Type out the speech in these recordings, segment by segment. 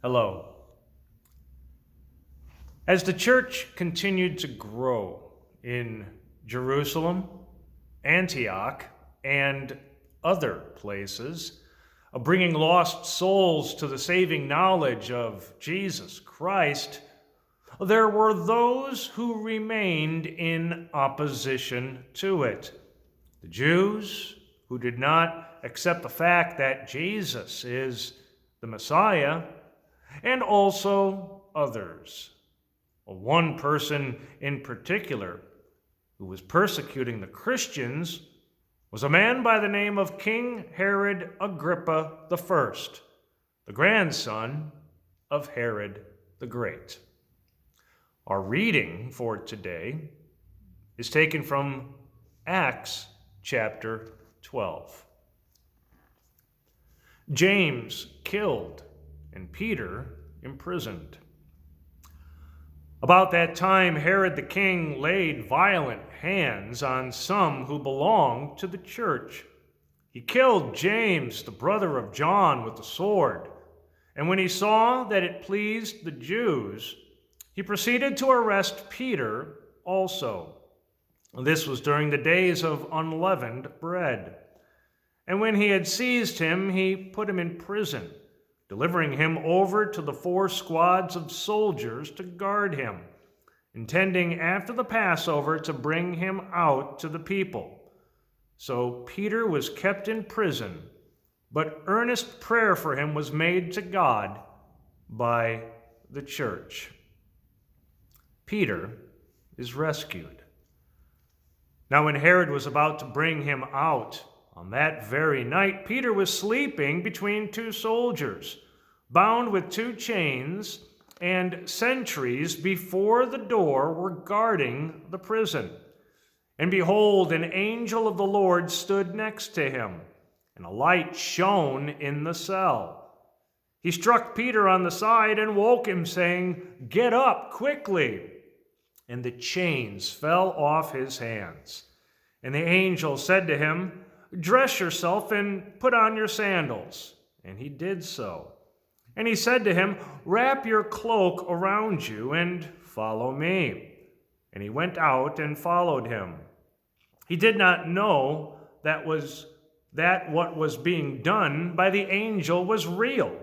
Hello. As the church continued to grow in Jerusalem, Antioch, and other places, bringing lost souls to the saving knowledge of Jesus Christ, there were those who remained in opposition to it. The Jews, who did not accept the fact that Jesus is the Messiah, and also others. One person in particular who was persecuting the Christians was a man by the name of King Herod Agrippa I, the grandson of Herod the Great. Our reading for today is taken from Acts chapter 12. James killed and Peter imprisoned. About that time, Herod the king laid violent hands on some who belonged to the church. He killed James, the brother of John, with the sword. And when he saw that it pleased the Jews, he proceeded to arrest Peter also. This was during the days of unleavened bread. And when he had seized him, he put him in prison, delivering him over to the 4 squads of soldiers to guard him, intending after the Passover to bring him out to the people. So Peter was kept in prison, but earnest prayer for him was made to God by the church. Peter is rescued. Now when Herod was about to bring him out, on that very night, Peter was sleeping between 2 soldiers, bound with 2 chains, and sentries before the door were guarding the prison. And behold, an angel of the Lord stood next to him, and a light shone in the cell. He struck Peter on the side and woke him, saying, "Get up quickly." And the chains fell off his hands. And the angel said to him, "Dress yourself and put on your sandals." And he did so. And he said to him, "Wrap your cloak around you and follow me." And he went out and followed him. He did not know that what was being done by the angel was real,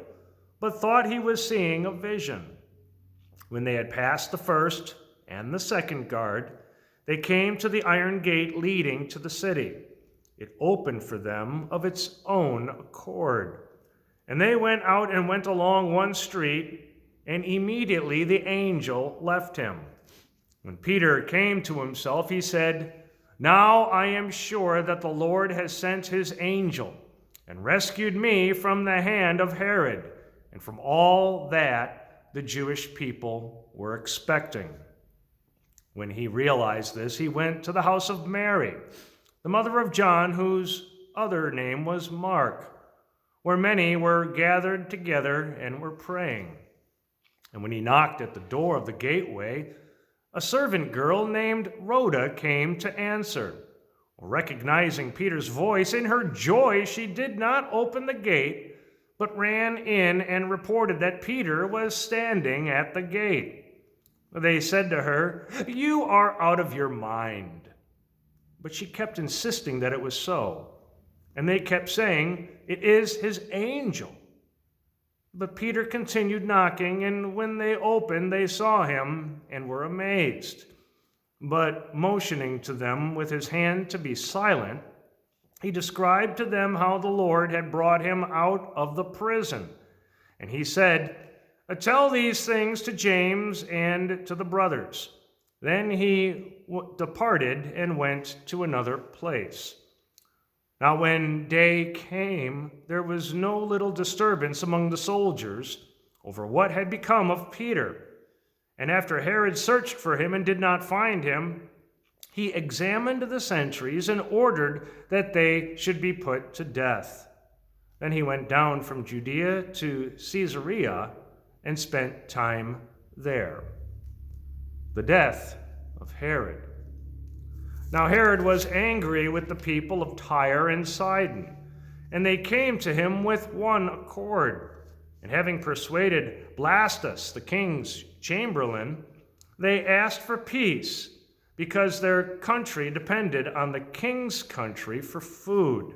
but thought he was seeing a vision. When they had passed the first and the second guard, they came to the iron gate leading to the city. It opened for them of its own accord. And they went out and went along one street, and immediately the angel left him. When Peter came to himself, he said, "Now I am sure that the Lord has sent his angel and rescued me from the hand of Herod and from all that the Jewish people were expecting." When he realized this, he went to the house of Mary, the mother of John, whose other name was Mark, where many were gathered together and were praying. And when he knocked at the door of the gateway, a servant girl named Rhoda came to answer. Recognizing Peter's voice, in her joy she did not open the gate, but ran in and reported that Peter was standing at the gate. They said to her, "You are out of your mind." But she kept insisting that it was so. And they kept saying, "It is his angel." But Peter continued knocking, and when they opened, they saw him and were amazed. But motioning to them with his hand to be silent, he described to them how the Lord had brought him out of the prison. And he said, "Tell these things to James and to the brothers." Then he departed and went to another place. Now when day came, there was no little disturbance among the soldiers over what had become of Peter. And after Herod searched for him and did not find him, he examined the sentries and ordered that they should be put to death. Then he went down from Judea to Caesarea and spent time there. The death of Herod. Now Herod was angry with the people of Tyre and Sidon, and they came to him with one accord. And having persuaded Blastus, the king's chamberlain, they asked for peace, because their country depended on the king's country for food.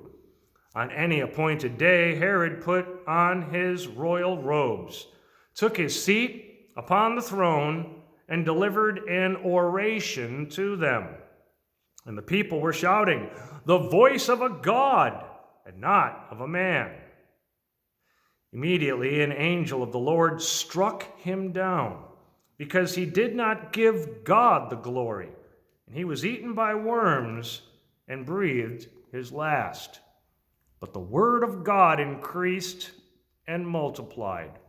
On any appointed day, Herod put on his royal robes, took his seat upon the throne, and delivered an oration to them. And the people were shouting, "The voice of a God, and not of a man." Immediately an angel of the Lord struck him down, because he did not give God the glory, and he was eaten by worms and breathed his last. But the word of God increased and multiplied.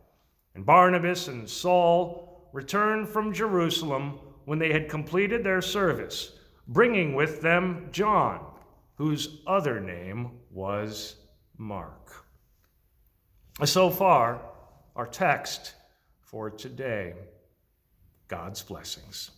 And Barnabas and Saul returned from Jerusalem when they had completed their service, bringing with them John, whose other name was Mark. So far, our text for today. God's blessings.